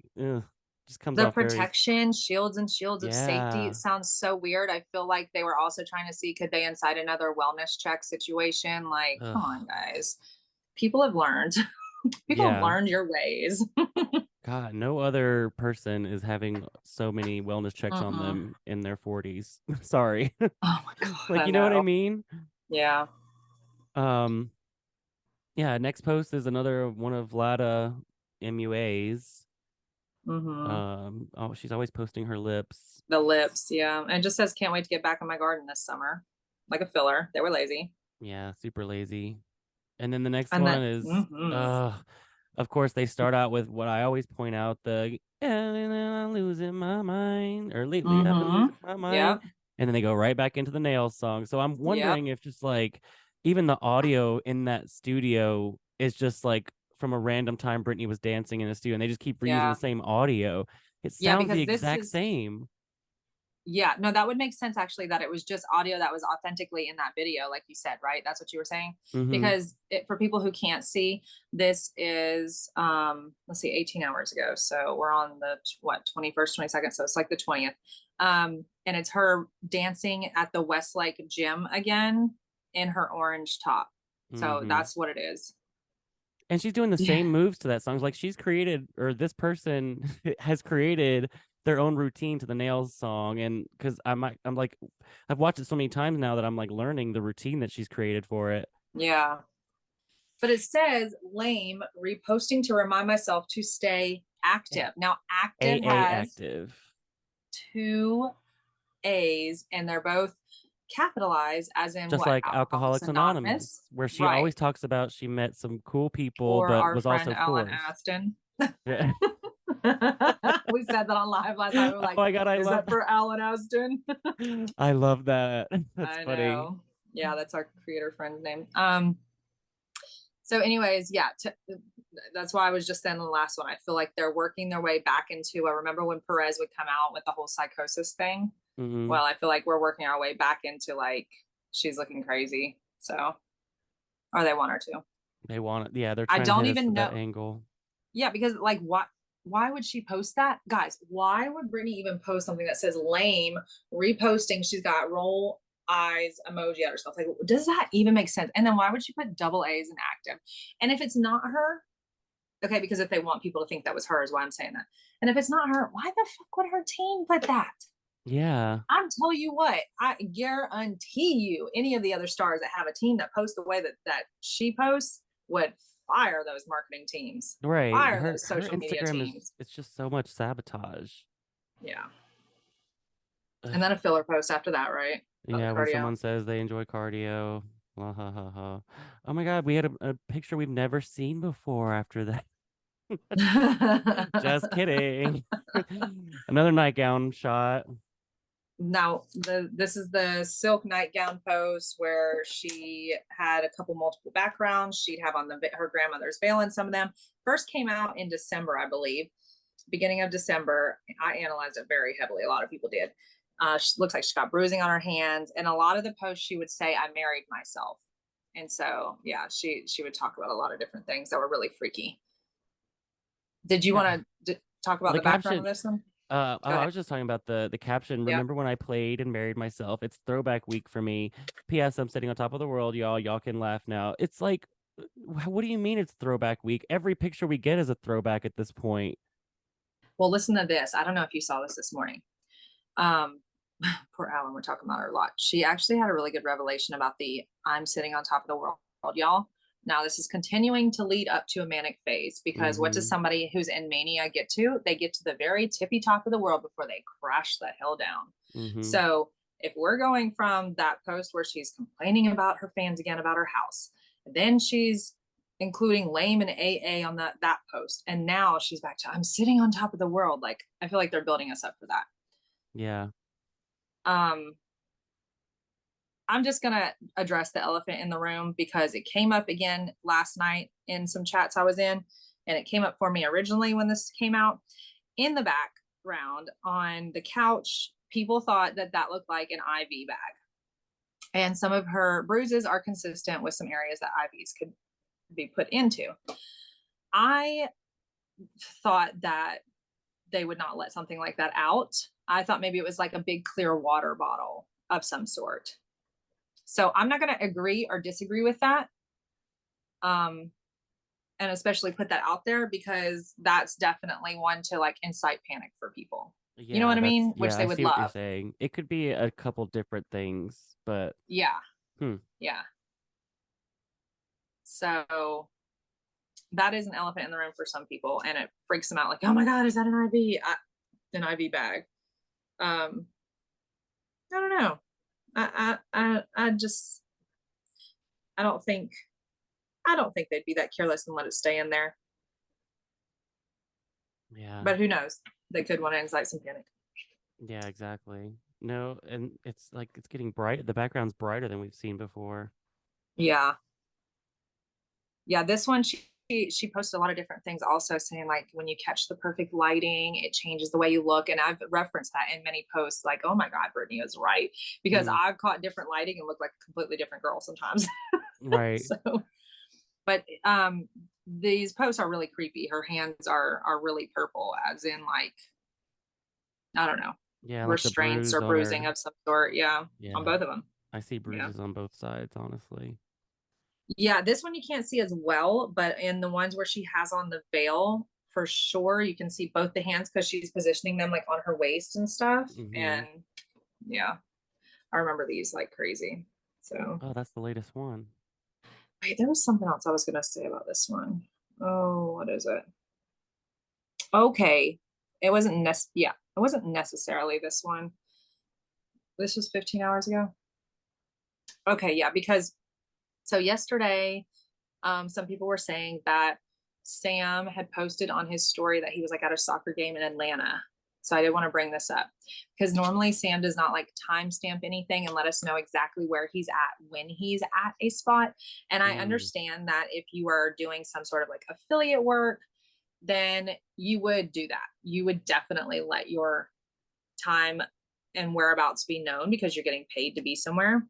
just comes The off very. protection, shields and shields of safety. It Yeah. sounds so weird. I feel like they were also trying to see could they incite another wellness check situation. Like, come Ugh. on, guys. People have learned. People have Yeah. learned your ways. God, no other person is having so many wellness checks on Mm-mm. them in their 40s. Sorry. Oh my god, Like I you know what I know. mean? Yeah. Um yeah, next post is another one of Vlada MUAs. Mm-hmm. Oh, she's always posting her lips. The lips, yeah. And it just says can't wait to get back in my garden this summer. Like a filler. They were lazy. Yeah, super lazy. And then the next And one that is mm-hmm. of course they start out with what I always point out, the and I'm losing my mind, or lately I've been Mm-hmm. losing my mind. Yep. And then they go right back into the nails song. So I'm Yep. wondering if just like even the audio in that studio is just like from a random time Britney was dancing in the studio and they just keep reusing the Yeah. same audio. It Yeah, sounds the because this exact is same. yeah, no, that would make sense actually that it was just audio that was authentically in that video, like you said, right? That's what you were saying. Mm-hmm. Because for people who can't see, this is let's see, 18 hours ago. So we're on the what 21st, 22nd. So it's like the 20th. And it's her dancing at the Westlake gym again in her orange top. So Mm-hmm. that's what it is. And she's doing the Yeah. same moves to that song. Like she's created, or this person has created their own routine to the nails song. And because I'm like, I've watched it so many times now that I'm like learning the routine that she's created for it. Yeah. But it says lame reposting to remind myself to stay active. Now, active AA has active, two A's and they're both capitalized as in just what? like Alcoholics Alcoholics Anonymous. Anonymous, where she Right. always talks about she met some cool people, Or but our was friend also Alan forced. Aston. Yeah. We said that on live last night. We were Oh like, my god, I is love that that. for Alan Aston? I love that. That's I funny. know. Yeah, that's our creator friend's name. So anyways, yeah, that's why I was just saying the last one. I feel like they're working their way back into. I remember when Perez would come out with the whole psychosis thing. Hmm. Well, I feel like we're working our way back into like she's looking crazy. So, or they want her to. They want it. Yeah, they're I trying to hit don't us even with that know. angle. Yeah, because like what? Why would she post that, guys? Why would Brittany even post something that says lame? Reposting, she's got roll eyes emoji at herself. Like, does that even make sense? And then why would she put double A's in active? And if it's not her, okay, because if they want people to think that was her, is why I'm saying that. And if it's not her, why the fuck would her team put that? Yeah. I'm telling you what, I guarantee you, any of the other stars that have a team that posts the way that she posts would fire those marketing teams, Right. fire Her those her social media Instagram is teams. it's just so much sabotage. Yeah. And then Ugh. a filler post after that, right? About the Yeah, when cardio. someone says they enjoy cardio. Ha, ha, ha, ha. Oh my God, we had a picture we've never seen before after that. Just kidding. Another nightgown shot. Now this is the silk nightgown post where she had a couple multiple backgrounds. She'd have on her grandmother's veil in some of them. First came out in December, I believe, beginning of December. I analyzed it very heavily. A lot of people did. She looks like she got bruising on her hands, and a lot of the posts she would say, "I married myself," and so yeah, she would talk about a lot of different things that were really freaky. Did you Yeah. want to talk about The the background of caption, this one? oh, Go I ahead. was just talking about the caption. Yep. Remember when I played and married myself? It's throwback week for me. P.S. I'm sitting on top of the world, y'all. Y'all can laugh now. It's like, what do you mean it's throwback week? Every picture we get is a throwback at this point. Well, listen to this. I don't know if you saw this morning. Um, poor Alan, we're talking about her a lot. She actually had a really good revelation about the I'm sitting on top of the world, y'all. Now, this is continuing to lead up to a manic phase because what does Mm-hmm. somebody who's in mania get to? They get to the very tippy top of the world before they crash the hell down. Mm-hmm. So, if we're going from that post where she's complaining about her fans again about her house, then she's including lame and AA on that post, and now she's back to I'm sitting on top of the world. Like I feel like they're building us up for that. Yeah. Um, I'm just going to address the elephant in the room because it came up again last night in some chats I was in, and it came up for me originally when this came out. In the background on the couch, people thought that looked like an IV bag. And some of her bruises are consistent with some areas that IVs could be put into. I thought that they would not let something like that out. I thought maybe it was like a big clear water bottle of some sort. So I'm not going to agree or disagree with that. Um, and especially put that out there because that's definitely one to like incite panic for people. You know Yeah, what I mean? Which I they would see what you're love. saying. It could be a couple different things, but Yeah. hmm. Yeah. So that is an elephant in the room for some people and it freaks them out like, oh my God, is that an IV? An IV bag. Um, I don't know. I just, I don't think, I don't think they'd be that careless and let it stay in there. Yeah. But who knows? They could want to incite some panic. Yeah, exactly. No, and it's like it's getting bright. The background's brighter than we've seen before. Yeah. Yeah. This one, she posted a lot of different things also saying like when you catch the perfect lighting, it changes the way you look. And I've referenced that in many posts, like, oh my God, Britney is right. Because Mm, I've caught different lighting and look like a completely different girl sometimes. right. So but these posts are really creepy. Her hands are really purple, as in like I don't know, Yeah, like the restraints bruise or on bruising her. of some sort. Yeah, on Yeah. both of them. I see Yeah. bruises on both sides, honestly. Yeah, this one you can't see as well, but in the ones where she has on the veil, for sure you can see both the hands because she's positioning them like on her waist and stuff. Mm-hmm. And yeah, I remember these like crazy. So Oh, that's the latest one. wait, there was something else I was gonna say about this one. Oh, what is it? Okay, it wasn't necessarily this one. This was 15 hours ago. Okay, yeah, because so yesterday some people were saying that Sam had posted on his story that he was like at a soccer game in Atlanta. So I did want to bring this up because normally Sam does not like timestamp anything and let us know exactly where he's at when he's at a spot. And I Mm, understand that if you are doing some sort of like affiliate work, then you would do that. You would definitely let your time and whereabouts be known because you're getting paid to be somewhere.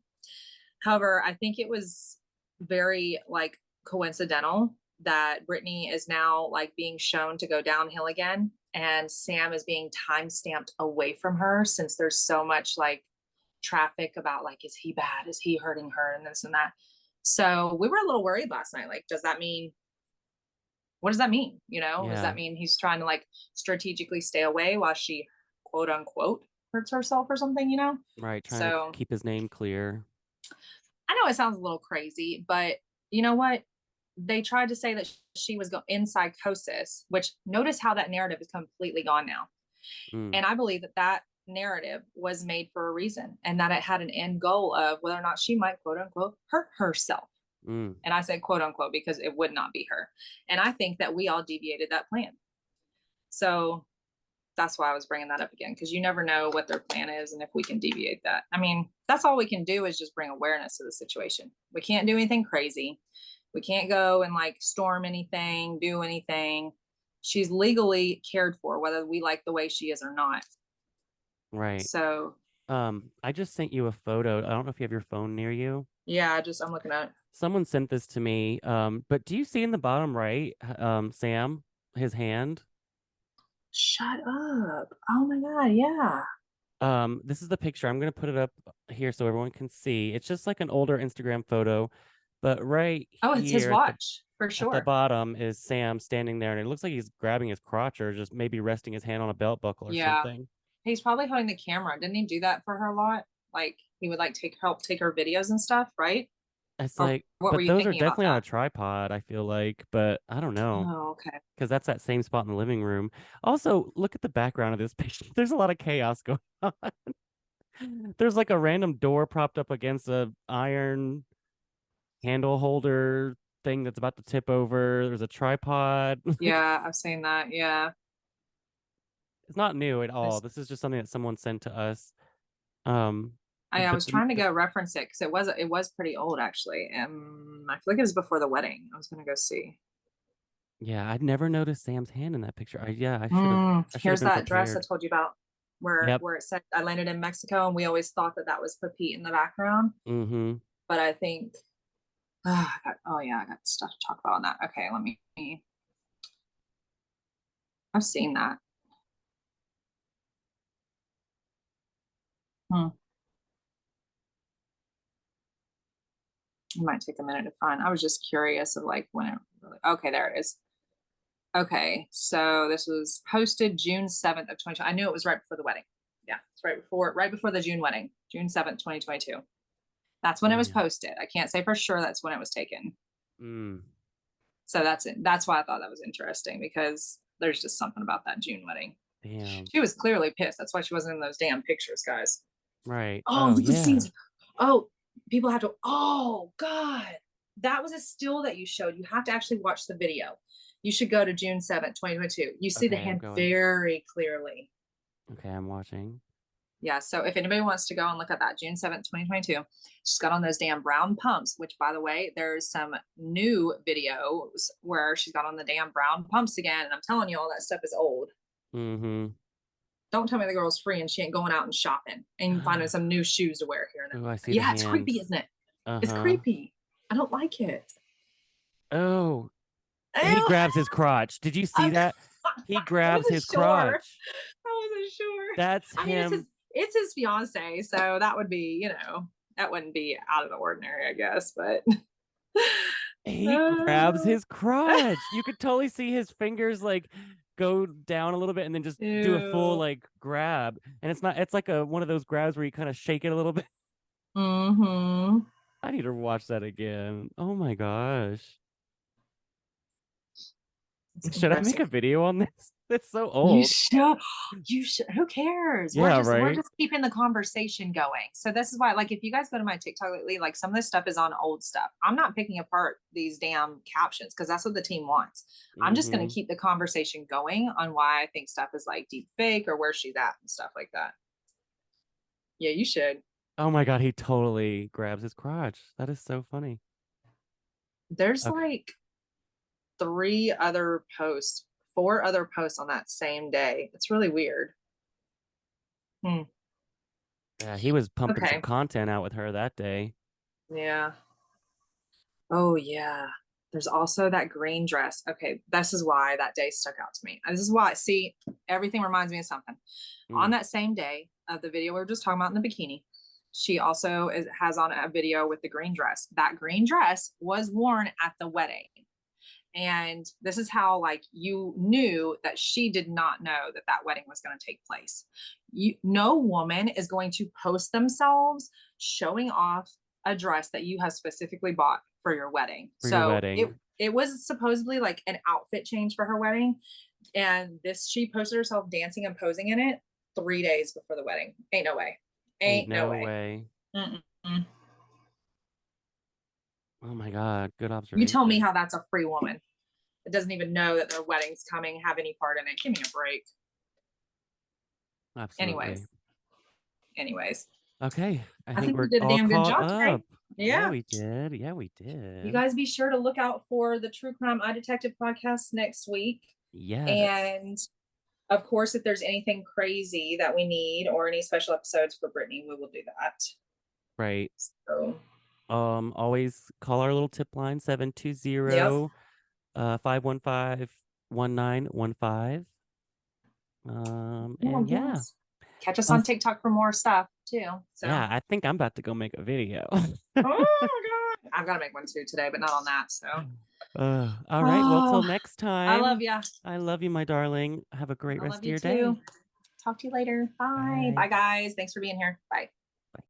However, I think it was very like coincidental that Britney is now like being shown to go downhill again and Sam is being time stamped away from her since there's so much like traffic about like is he bad, is he hurting her and this and that. So we were a little worried last night, like does that mean, what does that mean, does yeah. that mean he's trying to like strategically stay away while she quote unquote hurts herself or something, you know? Right, trying to So keep his name clear. I know it sounds a little crazy, but you know what? They tried to say that she was in psychosis, which notice how that narrative is completely gone now. Mm, And I believe that that narrative was made for a reason and that it had an end goal of whether or not she might quote unquote hurt herself. mm. And I said quote unquote because it would not be her. And I think that we all deviated that plan. So that's why I was bringing that up again, because you never know what their plan is and if we can deviate that. I mean, that's all we can do is just bring awareness to the situation. We can't do anything crazy. We can't go and like storm anything, do anything. She's legally cared for, whether we like the way she is or not. Right. So I just sent you a photo. I don't know if you have your phone near you. yeah, I'm looking at it. Someone sent this to me. But do you see in the bottom right, Sam, his hand? Shut up. Oh my God. Yeah. This is the picture. I'm gonna put it up here so everyone can see. It's just like an older Instagram photo, but right Oh, it's his here watch for at the sure. bottom is Sam standing there, and it looks like he's grabbing his crotch or just maybe resting his hand on a belt buckle or Yeah. something. He's probably holding the camera. Didn't he do that for her a lot? Like he would like help take her videos and stuff, right? It's Or like, what were but you those are thinking about definitely on a that? tripod, I feel like, but I don't know Oh, okay. because that's that same spot in the living room. Also, look at the background of this picture. There's a lot of chaos going on. There's like a random door propped up against a iron handle holder thing that's about to tip over. There's a tripod. Yeah, I've seen that. Yeah. It's not new at all. It's- This is just something that someone sent to us. Um, I but was trying to go reference it because it was pretty old actually. I feel like it was before the wedding. I was gonna go see. yeah, I'd never noticed Sam's hand in that picture. I should have Here's been that dress I prepared. told you about Yep. where it said I landed in Mexico, and we always thought that that was Pete in the background. Mm-hmm. But I think, oh yeah, I got stuff to talk about on that. Okay, let me. I've seen that. Hmm. It might take a minute to find. I was just curious of like when it really. Okay, there it is. Okay, so this was posted June 7th of 2020. I knew it was right before the wedding. Yeah, it's right before the June wedding, June 7th, 2022. That's when it was Damn. posted. I can't say for sure that's when it was taken. Mm, So that's it. That's why I thought that was interesting because there's just something about that June wedding. damn. She was clearly pissed. That's why she wasn't in those damn pictures, guys. Right. Oh, Oh look at the yeah. scenes. Oh, people have to. Oh, God. That was a still that you showed. You have to actually watch the video. You should go to June 7th, 2022. You see the Okay, I'm hand going. very clearly. Okay, I'm watching. Yeah. So if anybody wants to go and look at that, June 7th, 2022, she's got on those damn brown pumps, which, by the way, there's some new videos where she's got on the damn brown pumps again. And I'm telling you, all that stuff is old. Mm-hmm. Don't tell me the girl's free and she ain't going out and shopping and finding some new shoes to wear here and there. Oh, I see the Yeah, it's hand. creepy, isn't it? It's Uh-huh. creepy. I don't like it. Oh, he Ew. grabs his crotch. Did you see I that? He grabs wasn't his sure. crotch. I wasn't sure. That's I mean, him. it's his fiance, so that would be, that wouldn't be out of the ordinary, I guess. But He grabs uh, his crotch. You could totally see his fingers like go down a little bit and then just do a full ew. like grab. And it's like a one of those grabs where you kind of shake it a little bit. Mm-hmm. I need to watch that again. Oh my gosh. It's Should I make embarrassing. a video on this? It's so You old. should. You should. Who cares? Yeah, We're right? just keeping the conversation going. So this is why, like, if you guys go to my TikTok lately, like some of this stuff is on old stuff. I'm not picking apart these damn captions because that's what the team wants. I'm just going Mm-hmm. to keep the conversation going on why I think stuff is like deep fake or where she's at and stuff like that. Yeah, you should. Oh my God, he totally grabs his crotch. That is so funny. There's Okay. like three other posts, four other posts on that same day. It's really weird. Hmm. Yeah, he was pumping some Okay. content out with her that day. Yeah. Oh yeah. There's also that green dress. Okay, this is why that day stuck out to me. This is why, see, everything reminds me of something. On Mm. that same day of the video we were just talking about in the bikini, she also has on a video with the green dress. That green dress was worn at the wedding. And this is how like you knew that she did not know that that wedding was going to take place. No woman is going to post themselves showing off a dress that you have specifically bought for your wedding. For your So it wedding. it was supposedly like an outfit change for her wedding, and this she posted herself dancing and posing in it 3 days before the wedding. Ain't no way. Ain't Ain't no no way. way. Mm-mm. Oh my God. Good You tell me observation. how that's a free woman that doesn't even know that their wedding's coming, have any part in it. Give me a break. Absolutely. Anyways, anyways, Okay. I I think think we we're did a all damn good caught job today. up. Yeah, Yeah. we did. Yeah, we You did. guys be sure to look out for the True Crime I Detective podcast next week. Yes. And of course, if there's anything crazy that we need or any special episodes for Britney, we will do that. Right. So, Always call our little tip line yep. 720 515 1915. Yeah, And yeah. yes. Catch us on Us TikTok for more stuff too. So, yeah, I think I'm about to go make a video. oh my God. I've got to make one too today, but not on that. So, All right. Well, till oh, next I love time. you. I love you, my darling. Have a great I love rest of you your day. too. Talk to you later. Bye. Bye. Bye, guys. Thanks for being here. Bye.